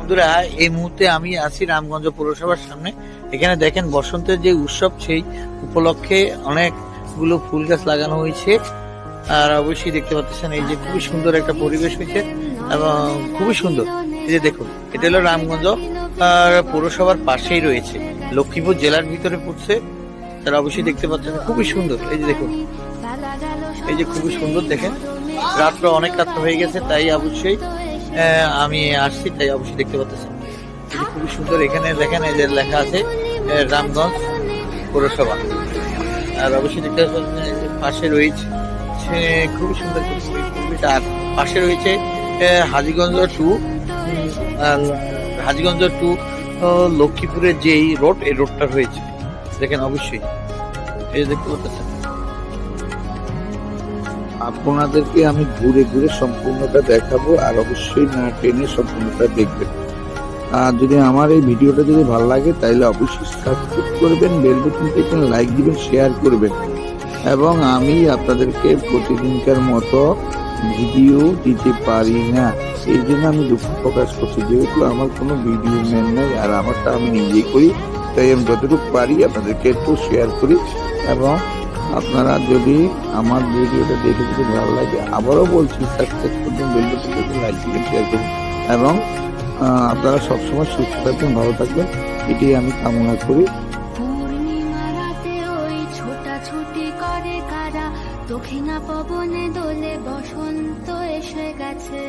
বন্ধুরা, এই মুহূর্তে আমি আছি রামগঞ্জ পৌরসভার সামনে। এখানে দেখেন বসন্তের যে উৎসব, সেই উপলক্ষে অনেকগুলো ফুল গাছ লাগানো হয়েছে। আর অবশ্যই দেখতে পাচ্ছেন এই যে খুবই সুন্দর একটা পরিবেশ হয়েছে এবং খুবই সুন্দর। এই যে দেখুন, এটা হলো রামগঞ্জ পৌরসভার পাশেই রয়েছে, লক্ষ্মীপুর জেলার ভিতরে পড়ছে। তারা অবশ্যই দেখতে পাচ্ছেন খুবই সুন্দর। এই যে দেখুন, এই যে খুবই সুন্দর। দেখেন রাত্র অনেক রাত্র হয়ে গেছে, তাই অবশ্যই আমি আসছি, তাই অবশ্যই দেখতে পাচ্ছেন খুবই সুন্দর। এখানে দেখেন এই যে লেখা আছে রামগঞ্জ পৌরসভা। আর অবশ্যই দেখতে পাচ্ছেন পাশে রয়েছে খুবই সুন্দর। আর পাশে রয়েছে হাজীগঞ্জ টু লক্ষ্মীপুরের যে রোড, এই রোডটা রয়েছে। দেখেন অবশ্যই এই দেখতে পাচ্ছেন। আপনাদেরকে আমি ঘুরে ঘুরে সম্পূর্ণটা দেখাবো, আর অবশ্যই না টেনে সম্পূর্ণটা দেখবেন। আর যদি আমার এই ভিডিওটা যদি ভালো লাগে তাহলে অবশ্যই সাবস্ক্রাইব করবেন, বেল বাটনটিতে লাইক দিবেন, শেয়ার করবেন। এবং আমি আপনাদেরকে প্রতিদিনকার মতো ভিডিও দিতে পারি না, এই জন্য আমি দুঃখ প্রকাশ করছি, যেহেতু আমার কোনো ভিডিও ম্যান নাই আর আমারটা আমি নিজেই করি, তাই আমি যতটুকু পারি আপনাদেরকে একটু শেয়ার করি। এবং আপনারা যদি আমার ভিডিওটা দেখে যদি ভালো লাগে, আবারও বলছি সাবস্ক্রাইব করবেন, বেল বাটনটিতে লাইক দিবেন, শেয়ার করবেন। এবং আপনারা সবসময় সুস্থ থাকবেন, ভালো থাকবেন, এটাই আমি কামনা করি। ছোটাছুটি করে কারা, দক্ষিণা পবনে দোলে বসন্ত এসে গেছে।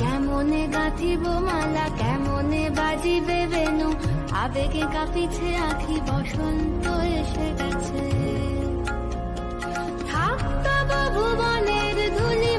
কেমনে গাঁথিব মালা, কেমনে বাজিবে বেনু, আবেগে কাঁপিছে আখি, বসন্ত এসে গেছে। থাকতো ভুবনের ধুলি